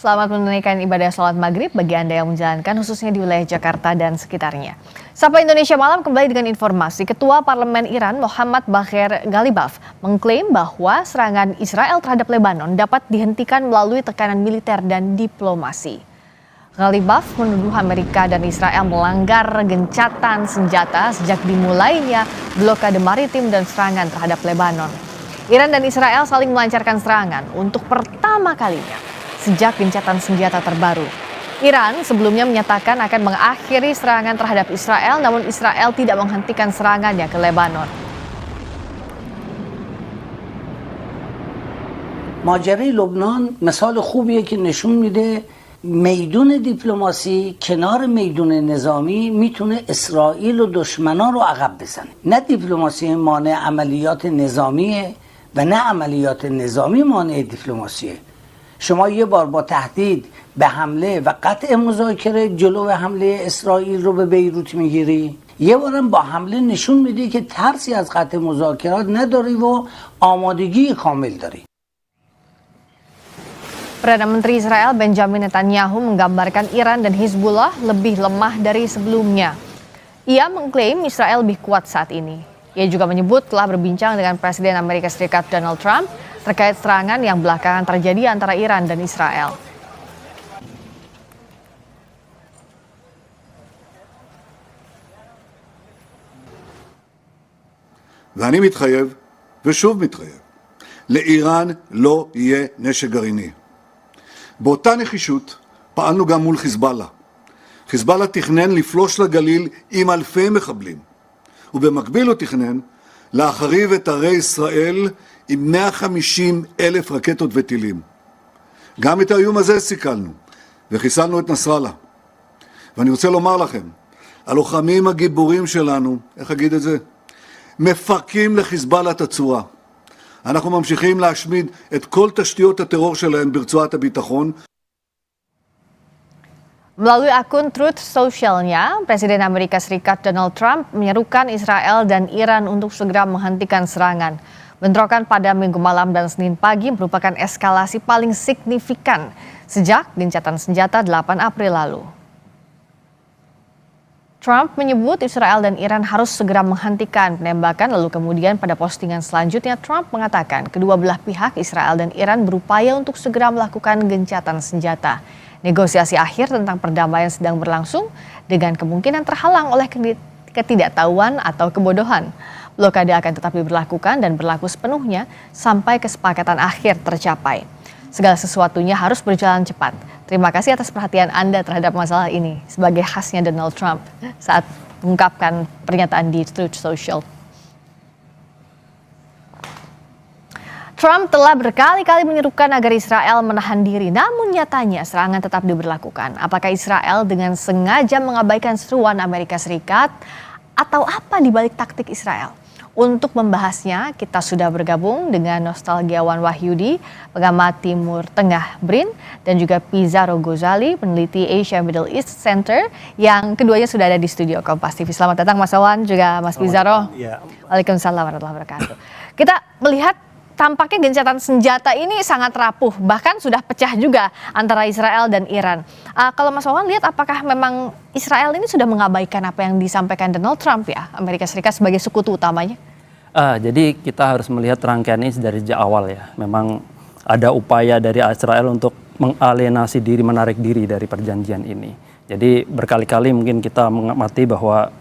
Selamat menunaikan ibadah sholat maghrib bagi Anda yang menjalankan khususnya di wilayah Jakarta dan sekitarnya. Sapa Indonesia Malam kembali dengan informasi. Ketua Parlemen Iran Mohammad Bagher Ghalibaf mengklaim bahwa serangan Israel terhadap Lebanon dapat dihentikan melalui tekanan militer dan diplomasi. Ghalibaf menuduh Amerika dan Israel melanggar gencatan senjata sejak dimulainya blokade maritim dan serangan terhadap Lebanon. Iran dan Israel saling melancarkan serangan untuk pertama kalinya sejak gencatan senjata terbaru. Iran sebelumnya menyatakan akan mengakhiri serangan terhadap Israel, namun Israel tidak menghentikan serangannya ke Lebanon. ماجرای لبنان مثال خوبیه که نشون میده میدون دیپلماسی کنار میدون نظامی میتونه اسرائیل و دشمنان رو عقب بزنه. نه دیپلماسی مانع عملیات نظامیه و نه عملیات نظامی مانع دیپلماسیه. شما یه بار با تهدید به حمله و قطع مذاکره جلو حمله اسرائیل رو به بیروت میگیری، یه بارم با حمله نشون میدی که ترسی از قطع مذاکرات نداری و آمادگی کامل داری. Perdana Menteri Israel Benjamin Netanyahu menggambarkan Iran dan Hizbullah lebih lemah dari sebelumnya. Ia mengklaim Israel lebih kuat saat ini. Ia juga menyebut telah berbincang dengan Presiden Amerika Serikat Donald Trump terkait serangan yang belakangan terjadi antara Iran dan Israel. ואני מתחייב, ושוב מתחייב, לאיראן לא יהיה נשק גרעיני. באותה נחישות פעלנו גם מול חיזבאללה. חיזבאללה תכנן לפלוש לגליל עם אלפי מחבלים, ובמקביל הוא תכנן להחריב את ערי ישראל עם 150,000 רקטות וטילים. גם את האיום הזה סיכלנו, וחיסלנו את נסראללה. ואני רוצה לומר לכם, הלוחמים הגיבורים שלנו, איך אגיד את זה? מפרקים לחיזבאללה את הצורה. אנחנו ממשיכים להשמיד את כל תשתיות הטרור שלהם ברצועת הביטחון. Melalui akun Truth Social-nya, Presiden Amerika Serikat Donald Trump menyerukan Israel dan Iran untuk segera menghentikan serangan. Bentrokan pada Minggu malam dan Senin pagi merupakan eskalasi paling signifikan sejak gencatan senjata 8 April lalu. Trump menyebut Israel dan Iran harus segera menghentikan penembakan, lalu kemudian pada postingan selanjutnya Trump mengatakan kedua belah pihak Israel dan Iran berupaya untuk segera melakukan gencatan senjata. Negosiasi akhir tentang perdamaian sedang berlangsung dengan kemungkinan terhalang oleh ketidaktahuan atau kebodohan. Blokade akan tetap diberlakukan dan berlaku sepenuhnya sampai kesepakatan akhir tercapai. Segala sesuatunya harus berjalan cepat. Terima kasih atas perhatian Anda terhadap masalah ini, sebagai khasnya Donald Trump saat mengungkapkan pernyataan di Truth Social. Trump telah berkali-kali menyerukan agar Israel menahan diri, namun nyatanya serangan tetap diberlakukan. Apakah Israel dengan sengaja mengabaikan seruan Amerika Serikat atau apa di balik taktik Israel? Untuk membahasnya, kita sudah bergabung dengan nostalgiawan Wahyudi, pengamat Timur Tengah BRIN, dan juga Pizarro Gozali, peneliti Asia Middle East Center, yang keduanya sudah ada di studio Kompas TV. Selamat datang Mas Awan, juga Mas Pizarro. Waalaikumsalam warahmatullahi wabarakatuh. Kita melihat tampaknya gencatan senjata ini sangat rapuh, bahkan sudah pecah juga antara Israel dan Iran. Kalau Mas Wawan lihat, apakah memang Israel ini sudah mengabaikan apa yang disampaikan Donald Trump ya, Amerika Serikat sebagai sekutu utamanya? Jadi kita harus melihat rangkaian ini dari sejak awal ya. Memang ada upaya dari Israel untuk mengalienasi diri, menarik diri dari perjanjian ini. Jadi berkali-kali mungkin kita mengamati bahwa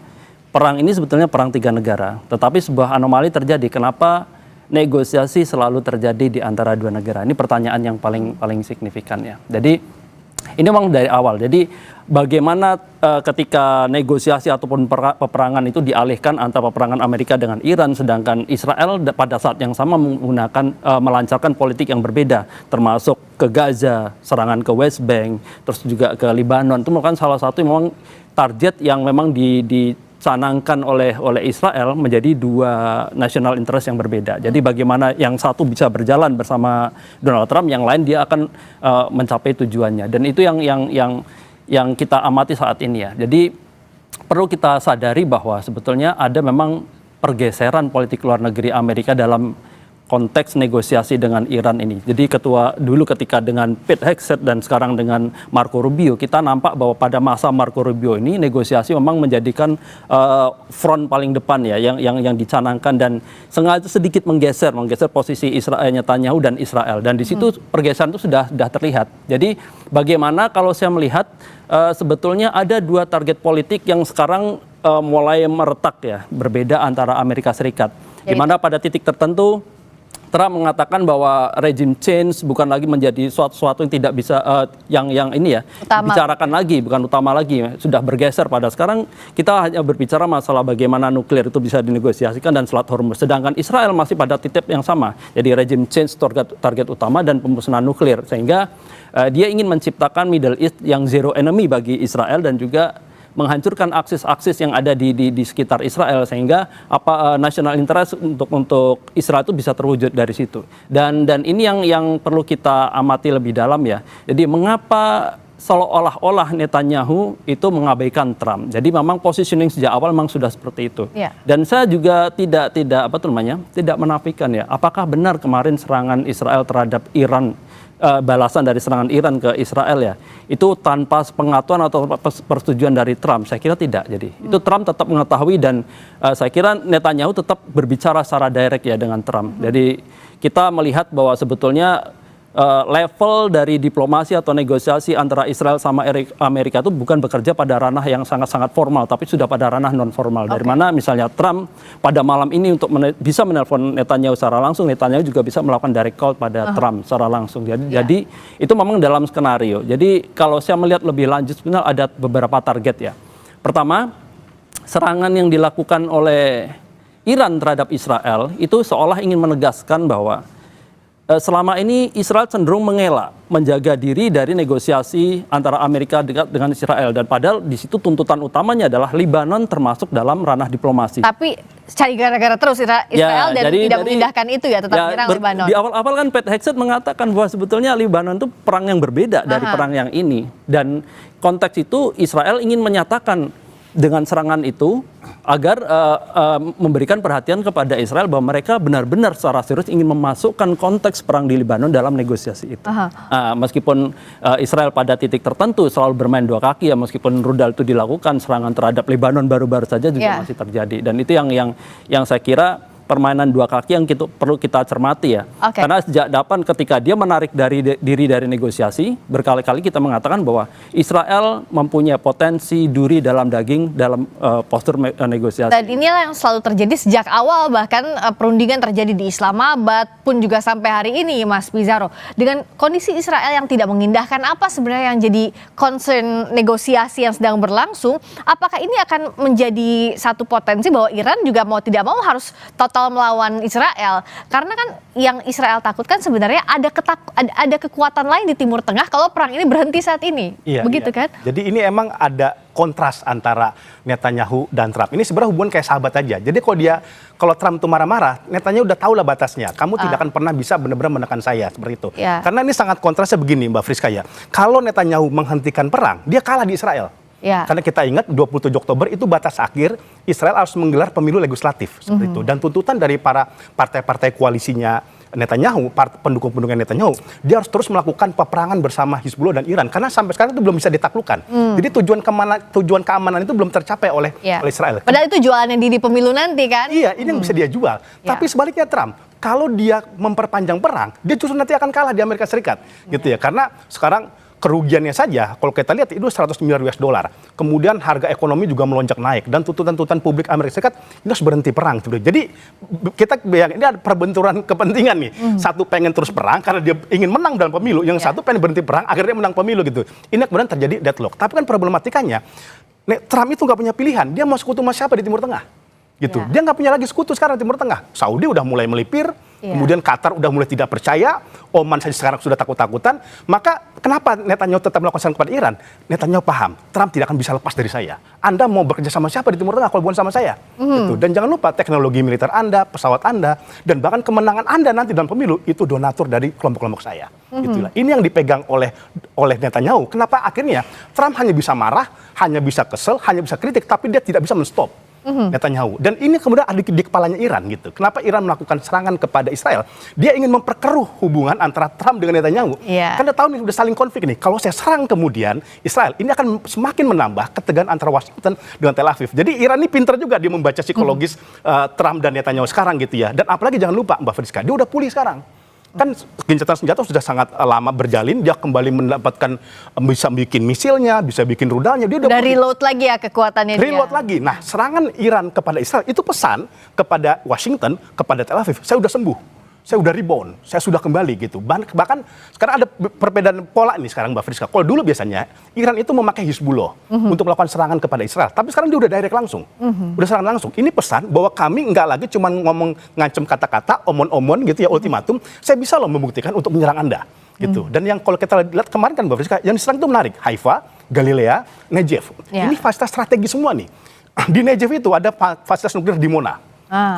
perang ini sebetulnya perang 3 negara. Tetapi sebuah anomali terjadi. Kenapa negosiasi selalu terjadi di antara 2 negara? Ini pertanyaan yang paling signifikan ya. Jadi ini memang dari awal. Jadi bagaimana ketika negosiasi ataupun peperangan itu dialihkan antara peperangan Amerika dengan Iran, sedangkan Israel pada saat yang sama menggunakan melancarkan politik yang berbeda, termasuk ke Gaza, serangan ke West Bank, terus juga ke Lebanon. Itu merupakan salah satu memang target yang memang dicanangkan oleh Israel menjadi 2 national interest yang berbeda. Jadi bagaimana yang satu bisa berjalan bersama Donald Trump, yang lain dia akan mencapai tujuannya. Dan itu yang kita amati saat ini ya. Jadi perlu kita sadari bahwa sebetulnya ada memang pergeseran politik luar negeri Amerika dalam konteks negosiasi dengan Iran ini. Jadi dulu ketika dengan Pete Hegseth dan sekarang dengan Marco Rubio, kita nampak bahwa pada masa Marco Rubio ini negosiasi memang menjadikan front paling depan ya yang dicanangkan dan sengaja sedikit menggeser posisi Netanyahu dan Israel, dan di situ pergeseran itu sudah terlihat. Jadi bagaimana kalau saya melihat sebetulnya ada dua target politik yang sekarang mulai meretak ya, berbeda antara Amerika Serikat. Di mana pada titik tertentu Trump mengatakan bahwa regime change bukan lagi menjadi sesuatu yang tidak bisa yang ini ya dibicarakan lagi, bukan utama lagi, sudah bergeser pada sekarang kita hanya berbicara masalah bagaimana nuklir itu bisa dinegosiasikan dan Selat Hormuz. Sedangkan Israel masih pada titik yang sama. Jadi regime change target utama dan pemusnahan nuklir, sehingga dia ingin menciptakan Middle East yang zero enemy bagi Israel dan juga menghancurkan akses-akses yang ada di sekitar Israel, sehingga national interest untuk Israel itu bisa terwujud dari situ. Dan ini yang perlu kita amati lebih dalam ya. Jadi mengapa seolah-olah Netanyahu itu mengabaikan Trump. Jadi memang positioning sejak awal memang sudah seperti itu. Yeah. Dan saya juga tidak menafikan ya, apakah benar kemarin serangan Israel terhadap Iran, balasan dari serangan Iran ke Israel ya, itu tanpa pengetahuan atau persetujuan dari Trump? Saya kira tidak. Jadi itu Trump tetap mengetahui, dan saya kira Netanyahu tetap berbicara secara direct ya dengan Trump. Jadi kita melihat bahwa sebetulnya level dari diplomasi atau negosiasi antara Israel sama Amerika itu bukan bekerja pada ranah yang sangat-sangat formal, tapi sudah pada ranah non formal. Dari mana misalnya Trump pada malam ini untuk bisa menelpon Netanyahu secara langsung, Netanyahu juga bisa melakukan direct call pada Trump secara langsung. Jadi itu memang dalam skenario. Jadi kalau saya melihat lebih lanjut, sebenarnya ada beberapa target ya. Pertama, serangan yang dilakukan oleh Iran terhadap Israel itu seolah ingin menegaskan bahwa selama ini Israel cenderung mengelak menjaga diri dari negosiasi antara Amerika dengan Israel, dan padahal di situ tuntutan utamanya adalah Lebanon termasuk dalam ranah diplomasi. Tapi cari gara-gara terus Israel dan tidak mengindahkan itu ya, tetap menyerang Lebanon. Di awal-awal kan Pete Hegseth mengatakan bahwa sebetulnya Lebanon itu perang yang berbeda dari perang yang ini, dan konteks itu Israel ingin menyatakan dengan serangan itu agar memberikan perhatian kepada Israel bahwa mereka benar-benar secara serius ingin memasukkan konteks perang di Lebanon dalam negosiasi itu. Meskipun Israel pada titik tertentu selalu bermain dua kaki ya, meskipun rudal itu dilakukan, serangan terhadap Lebanon baru-baru saja juga masih terjadi, dan itu yang saya kira permainan dua kaki yang perlu kita cermati ya. Karena sejak dapat ketika dia menarik diri dari negosiasi, berkali-kali kita mengatakan bahwa Israel mempunyai potensi duri dalam daging dalam postur negosiasi. Dan inilah yang selalu terjadi sejak awal, bahkan perundingan terjadi di Islamabad pun juga sampai hari ini, Mas Pizarro. Dengan kondisi Israel yang tidak mengindahkan, apa sebenarnya yang jadi concern negosiasi yang sedang berlangsung? Apakah ini akan menjadi satu potensi bahwa Iran juga mau tidak mau harus total melawan Israel, karena kan yang Israel takutkan sebenarnya ada kekuatan lain di Timur Tengah kalau perang ini berhenti saat ini, begitu kan? Jadi ini emang ada kontras antara Netanyahu dan Trump. Ini sebenarnya hubungan kayak sahabat aja. Jadi kalau Trump tuh marah-marah, Netanyahu udah tahu lah batasnya. Kamu tidak akan pernah bisa benar-benar menekan saya seperti itu. Karena ini sangat kontrasnya begini, Mbak Friska ya. Kalau Netanyahu menghentikan perang, dia kalah di Israel. Karena kita ingat 27 Oktober itu batas akhir Israel harus menggelar pemilu legislatif seperti itu, dan tuntutan dari para partai-partai koalisinya Netanyahu, pendukung-pendukung Netanyahu, dia harus terus melakukan peperangan bersama Hizbullah dan Iran, karena sampai sekarang itu belum bisa ditaklukkan. Jadi tujuan keamanan itu belum tercapai oleh Israel. Padahal itu jualannya di pemilu nanti kan? Iya, ini yang bisa dia jual. Tapi sebaliknya Trump, kalau dia memperpanjang perang, dia justru nanti akan kalah di Amerika Serikat, gitu ya. Karena sekarang kerugiannya saja, kalau kita lihat itu 100 miliar US dollar. Kemudian harga ekonomi juga melonjak naik, dan tuntutan-tuntutan publik Amerika Serikat ini harus berhenti perang. Jadi kita bayangin ini ada perbenturan kepentingan nih. Satu pengen terus perang karena dia ingin menang dalam pemilu, yang satu pengen berhenti perang akhirnya menang pemilu gitu. Ini kemudian terjadi deadlock. Tapi kan problematikanya Trump itu nggak punya pilihan. Dia mau sekutu sama siapa di Timur Tengah? Gitu. Dia nggak punya lagi sekutu sekarang di Timur Tengah. Saudi udah mulai melipir, kemudian Qatar udah mulai tidak percaya, Oman saja sekarang sudah takut-takutan. Maka kenapa Netanyahu tetap melakukan serangan kepada Iran? Netanyahu paham, Trump tidak akan bisa lepas dari saya. Anda mau bekerja sama siapa di Timur Tengah kalau bukan sama saya? Gitu. Dan jangan lupa teknologi militer Anda, pesawat Anda, dan bahkan kemenangan Anda nanti dalam pemilu itu donatur dari kelompok-kelompok saya. Gitulah. Ini yang dipegang oleh Netanyahu. Kenapa akhirnya Trump hanya bisa marah, hanya bisa kesel, hanya bisa kritik, tapi dia tidak bisa menstop Netanyahu. Dan ini kemudian ada di kepalanya Iran gitu. Kenapa Iran melakukan serangan kepada Israel? Dia ingin memperkeruh hubungan antara Trump dengan Netanyahu. Iya. Karena tahun ini udah saling konflik nih. Kalau saya serang kemudian Israel, ini akan semakin menambah ketegangan antara Washington dengan Tel Aviv. Jadi Iran ini pintar juga dia membaca psikologis Trump dan Netanyahu sekarang gitu ya. Dan apalagi jangan lupa Mbak Friska, dia udah pulih sekarang. Kan gencatan senjata sudah sangat lama berjalin, dia kembali mendapatkan bisa bikin misilnya, bisa bikin rudalnya, dia udah reload lagi ya kekuatannya dia. reload lagi. Nah, serangan Iran kepada Israel itu pesan kepada Washington, kepada Tel Aviv, saya udah sembuh, saya udah rebound, saya sudah kembali gitu. Bahkan sekarang ada perbedaan pola nih sekarang Mbak Friska. Kalau dulu biasanya Iran itu memakai Hizbullah untuk melakukan serangan kepada Israel, tapi sekarang dia udah direct langsung, udah serangan langsung. Ini pesan bahwa kami nggak lagi cuma ngomong ngancem kata-kata, omon-omon gitu ya, ultimatum. Saya bisa loh membuktikan untuk menyerang Anda gitu. Dan yang kalau kita lihat kemarin kan Mbak Friska, yang diserang itu menarik, Haifa, Galilea, Negev. Ya. Ini fasilitas strategi semua nih. Di Negev itu ada fasilitas nuklir Dimona.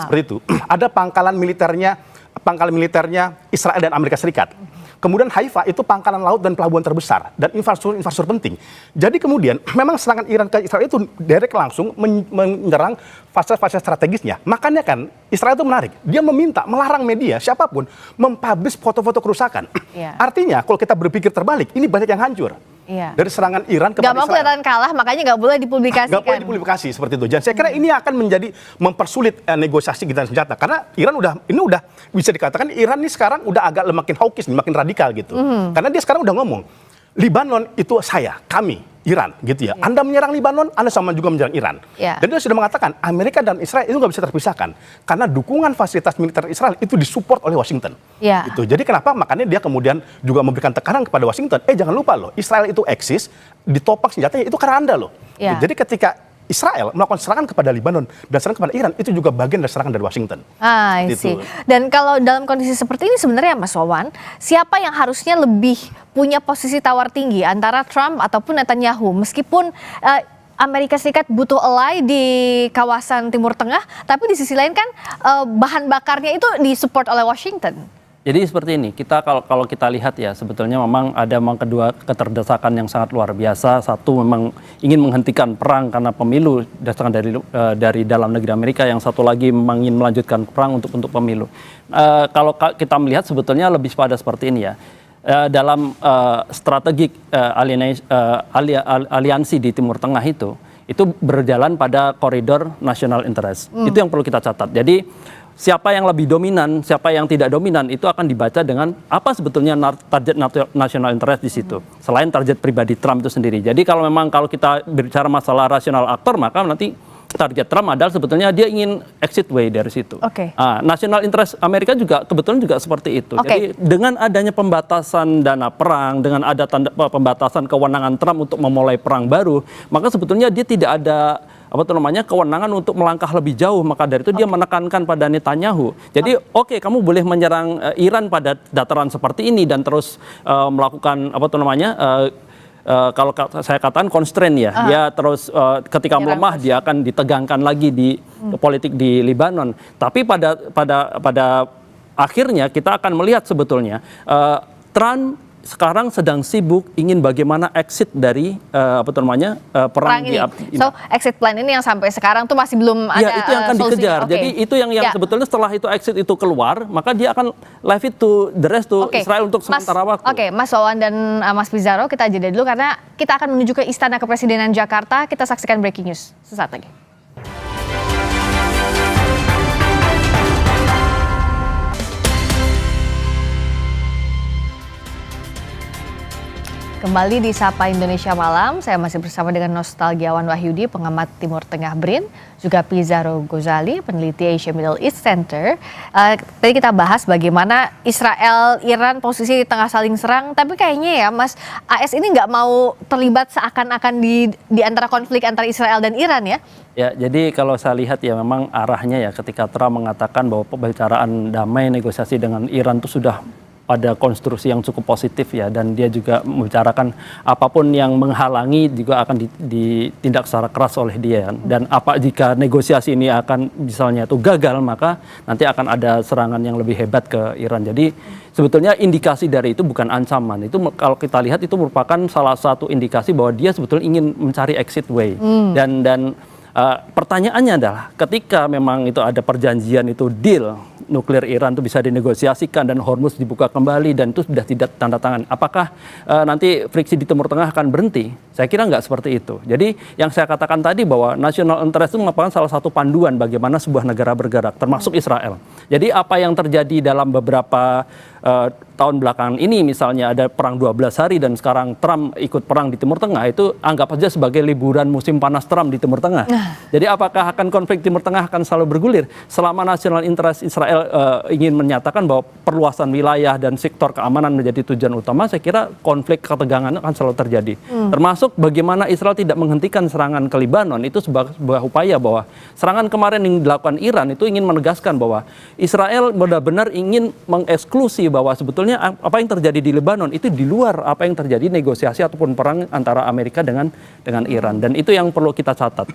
Seperti itu. Ada pangkalan militernya Israel dan Amerika Serikat. Kemudian Haifa itu pangkalan laut dan pelabuhan terbesar dan infrastruktur penting. Jadi kemudian memang serangan Iran ke Israel itu direct langsung menyerang fasilitas strategisnya. Makanya kan Israel itu menarik. Dia melarang media siapapun mempublish foto-foto kerusakan. Iya. Artinya kalau kita berpikir terbalik, ini banyak yang hancur. Iya. Dari serangan Iran kepada Gak mau Israel. kelihatan kalah, makanya gak boleh dipublikasikan. Nggak boleh dipublikasi seperti itu. Dan saya kira ini akan mempersulit negosiasi gencatan senjata. Karena Iran udah bisa dikatakan Iran ini sekarang udah agak makin hawkish, makin radikal gitu. Karena dia sekarang udah ngomong, Libanon itu kami, Iran gitu ya. Anda menyerang Libanon, Anda sama juga menyerang Iran. Ya. Dan dia sudah mengatakan Amerika dan Israel itu nggak bisa terpisahkan. Karena dukungan fasilitas militer Israel itu disupport oleh Washington. Ya. Gitu. Jadi kenapa? Makanya dia kemudian juga memberikan tekanan kepada Washington. Jangan lupa loh, Israel itu eksis, ditopang senjatanya itu karena Anda loh. Ya. Jadi ketika Israel melakukan serangan kepada Libanon dan serangan kepada Iran, itu juga bagian dari serangan dari Washington. I see. Dan kalau dalam kondisi seperti ini sebenarnya Mas Wawan, siapa yang harusnya lebih punya posisi tawar tinggi antara Trump ataupun Netanyahu? Meskipun Amerika Serikat butuh ally di kawasan Timur Tengah, tapi di sisi lain kan bahan bakarnya itu disupport oleh Washington. Jadi seperti ini, kalau kita lihat ya sebetulnya memang kedua keterdesakan yang sangat luar biasa. Satu memang ingin menghentikan perang karena pemilu desakan dari dalam negeri Amerika, yang satu lagi memang ingin melanjutkan perang untuk pemilu. Kalau kita melihat sebetulnya lebih pada seperti ini ya. Dalam strategi aliansi di Timur Tengah itu berjalan pada koridor national interest. Itu yang perlu kita catat. Jadi siapa yang lebih dominan, siapa yang tidak dominan itu akan dibaca dengan apa sebetulnya target national interest di situ. Selain target pribadi Trump itu sendiri. Jadi kalau kita bicara masalah rasional aktor, maka nanti target Trump adalah sebetulnya dia ingin exit way dari situ. Oke. National interest Amerika juga kebetulan juga seperti itu. Oke. Jadi dengan adanya pembatasan dana perang, dengan ada pembatasan kewenangan Trump untuk memulai perang baru, maka sebetulnya dia tidak ada kewenangan untuk melangkah lebih jauh. Maka dari itu dia menekankan pada Netanyahu. Jadi kamu boleh menyerang Iran pada dataran seperti ini dan terus melakukan kalau saya katakan constraint ya. Dia terus ketika melemah dia akan ditegangkan lagi di politik di Libanon. Tapi pada akhirnya kita akan melihat sebetulnya Trump sekarang sedang sibuk ingin bagaimana exit dari perang ini. So exit plan ini yang sampai sekarang tuh masih belum ada. Ya, itu yang akan dikejar. Okay. Jadi itu yang sebetulnya setelah itu exit itu keluar, maka dia akan leave it to the rest to Israel untuk sementara waktu. Oke, Mas Wawan dan Mas Pizarro, kita jeda dulu karena kita akan menuju ke Istana Kepresidenan Jakarta. Kita saksikan breaking news sesaat lagi. Kembali di Sapa Indonesia Malam, saya masih bersama dengan Nostalgiawan Wahyudi, pengamat Timur Tengah BRIN, juga Pizarro Gozali, peneliti Asia Middle East Center. Tadi kita bahas bagaimana Israel, Iran posisi tengah saling serang, tapi kayaknya ya Mas, AS ini nggak mau terlibat seakan-akan di antara konflik antara Israel dan Iran ya? Ya, jadi kalau saya lihat ya memang arahnya ya ketika Trump mengatakan bahwa pembicaraan damai negosiasi dengan Iran itu sudah pada konstruksi yang cukup positif ya, dan dia juga membicarakan apapun yang menghalangi juga akan ditindak secara keras oleh dia, dan apa jika negosiasi ini akan misalnya itu gagal, maka nanti akan ada serangan yang lebih hebat ke Iran. Jadi sebetulnya indikasi dari itu bukan ancaman, itu kalau kita lihat itu merupakan salah satu indikasi bahwa dia sebetulnya ingin mencari exit way. Dan Pertanyaannya adalah ketika memang itu ada perjanjian itu deal nuklir Iran itu bisa dinegosiasikan dan Hormuz dibuka kembali dan itu sudah tidak tanda tangan. Apakah nanti friksi di Timur Tengah akan berhenti? Saya kira nggak seperti itu. Jadi yang saya katakan tadi bahwa national interest itu merupakan salah satu panduan bagaimana sebuah negara bergerak, termasuk Israel. Jadi apa yang terjadi dalam beberapa tahun belakangan ini, misalnya ada perang 12 hari dan sekarang Trump ikut perang di Timur Tengah, itu anggap saja sebagai liburan musim panas Trump di Timur Tengah. Jadi apakah akan konflik Timur Tengah akan selalu bergulir? Selama national interest Israel ingin menyatakan bahwa perluasan wilayah dan sektor keamanan menjadi tujuan utama, saya kira konflik ketegangan akan selalu terjadi. Termasuk bagaimana Israel tidak menghentikan serangan ke Lebanon, itu sebuah upaya bahwa serangan kemarin yang dilakukan Iran itu ingin menegaskan bahwa Israel benar-benar ingin mengeksklusi bahwa sebetulnya apa yang terjadi di Lebanon itu di luar apa yang terjadi negosiasi ataupun perang antara Amerika dengan Iran, dan itu yang perlu kita catat.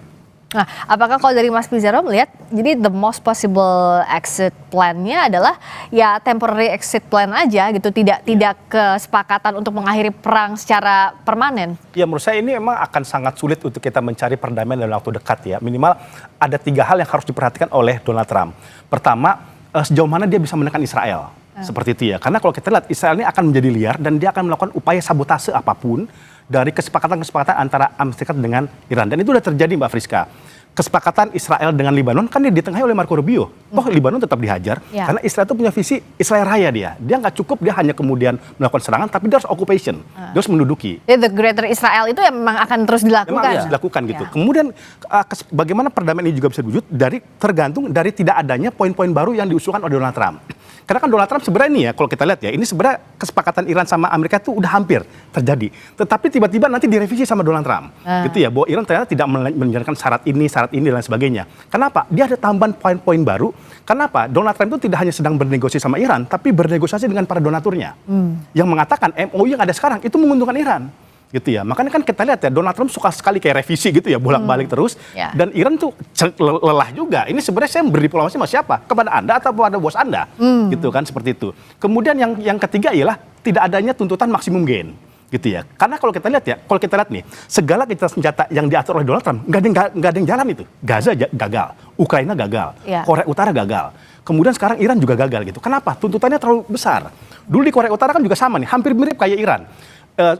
Nah, apakah kalau dari Mas Pizarro melihat, jadi the most possible exit plan-nya adalah ya temporary exit plan aja gitu, tidak kesepakatan untuk mengakhiri perang secara permanen? Ya, menurut saya ini memang akan sangat sulit untuk kita mencari perdamaian dalam waktu dekat ya. Minimal ada 3 hal yang harus diperhatikan oleh Donald Trump. Pertama, sejauh mana dia bisa menekan Israel. Seperti itu ya. Karena kalau kita lihat Israel ini akan menjadi liar dan dia akan melakukan upaya sabotase apapun dari kesepakatan-kesepakatan antara Amerika Serikat dengan Iran. Dan itu sudah terjadi, Mbak Friska. Kesepakatan Israel dengan Lebanon kan dia ditengahi oleh Marco Rubio. Lebanon tetap dihajar karena Israel itu punya visi Israel Raya dia. Dia nggak cukup dia hanya kemudian melakukan serangan, tapi dia harus occupation. Dia harus menduduki. The Greater Israel itu yang memang akan terus dilakukan. Memang harus dilakukan gitu. Kemudian bagaimana perdamaian ini juga bisa diwujud tergantung dari tidak adanya poin-poin baru yang diusulkan oleh Donald Trump. Karena kan Donald Trump sebenarnya ini ya, kalau kita lihat ya, ini sebenarnya kesepakatan Iran sama Amerika itu udah hampir terjadi. Tetapi tiba-tiba nanti direvisi sama Donald Trump. Gitu ya, bahwa Iran ternyata tidak menjalankan syarat ini, dan sebagainya. Kenapa? Dia ada tambahan poin-poin baru. Kenapa? Donald Trump itu tidak hanya sedang bernegosiasi sama Iran, tapi bernegosiasi dengan para donaturnya. Yang mengatakan MOU yang ada sekarang itu menguntungkan Iran. Gitu ya, makanya kan kita lihat ya, Donald Trump suka sekali kayak revisi gitu ya, bolak-balik terus. Dan Iran tuh lelah juga. Ini sebenarnya saya berdiplomasi sama siapa? Kepada Anda atau kepada bos Anda? Gitu kan, seperti itu. Kemudian yang ketiga ialah tidak adanya tuntutan maksimum gain. Gitu ya, karena kalau kita lihat ya, nih, segala gencatan senjata yang diatur oleh Donald Trump nggak ada yang jalan itu. Gaza gagal, Ukraina gagal, Korea Utara gagal, kemudian sekarang Iran juga gagal gitu. Kenapa? Tuntutannya terlalu besar. Dulu di Korea Utara kan juga sama nih, hampir mirip kayak Iran.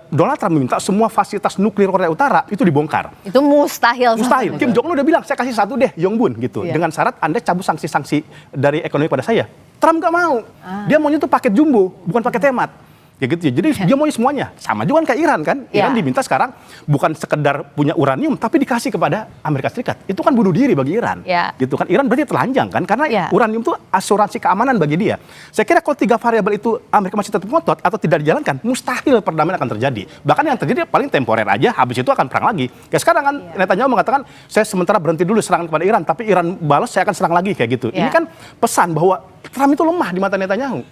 Donald Trump meminta semua fasilitas nuklir Korea Utara itu dibongkar. Itu mustahil. Kim Jong Un udah bilang, saya kasih 1 deh, Yongbun gitu, dengan syarat Anda cabut sanksi-sanksi dari ekonomi pada saya. Trump nggak mau, dia maunya tuh paket jumbo, bukan paket hemat. Ya gitu ya. Jadi dia maunya semuanya. Sama juga kayak Iran kan. Iran diminta sekarang bukan sekedar punya uranium, tapi dikasih kepada Amerika Serikat. Itu kan bunuh diri bagi Iran. Gitu kan. Iran berarti telanjang kan. Karena uranium itu asuransi keamanan bagi dia. Saya kira kalau 3 variabel itu Amerika masih tetap ngotot atau tidak dijalankan, mustahil perdamaian akan terjadi. Bahkan yang terjadi paling temporer aja, habis itu akan perang lagi. Kayak sekarang kan Netanyahu mengatakan, saya sementara berhenti dulu serangan kepada Iran, tapi Iran balas, saya akan serang lagi kayak gitu. Ini kan pesan bahwa Trump itu lemah di mata Netanyahu.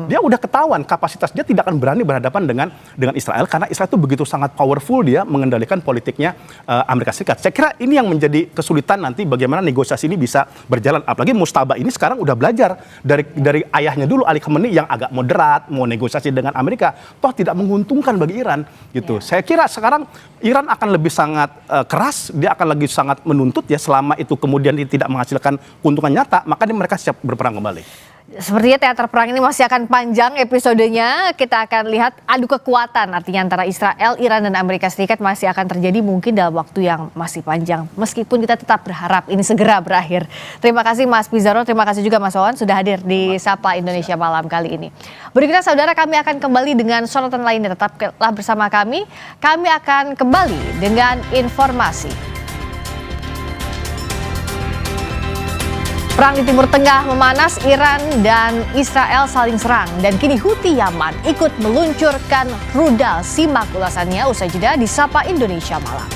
Dia udah ketahuan kapasitas dia tidak akan berani berhadapan dengan Israel karena Israel itu begitu sangat powerful, dia mengendalikan politiknya Amerika Serikat. Saya kira ini yang menjadi kesulitan nanti bagaimana negosiasi ini bisa berjalan. Apalagi Mustaba ini sekarang udah belajar dari ayahnya dulu, Ali Khamenei, yang agak moderat, mau negosiasi dengan Amerika, toh tidak menguntungkan bagi Iran gitu. Saya kira sekarang Iran akan lebih sangat keras, dia akan lagi sangat menuntut ya, selama itu kemudian tidak menghasilkan keuntungan nyata, maka mereka siap berperang kembali. Sepertinya teater perang ini masih akan panjang episodenya. Kita akan lihat adu kekuatan artinya antara Israel, Iran, dan Amerika Serikat masih akan terjadi mungkin dalam waktu yang masih panjang. Meskipun kita tetap berharap ini segera berakhir. Terima kasih Mas Pizarro, terima kasih juga Mas Wawan sudah hadir di Sapa Indonesia Malam kali ini. Berikutnya saudara, kami akan kembali dengan sorotan lainnya. Tetaplah bersama kami. Kami akan kembali dengan informasi. Perang di Timur Tengah memanas, Iran dan Israel saling serang. Dan kini Houthi Yaman ikut meluncurkan rudal. Simak ulasannya usai jeda di Sapa Indonesia Malam.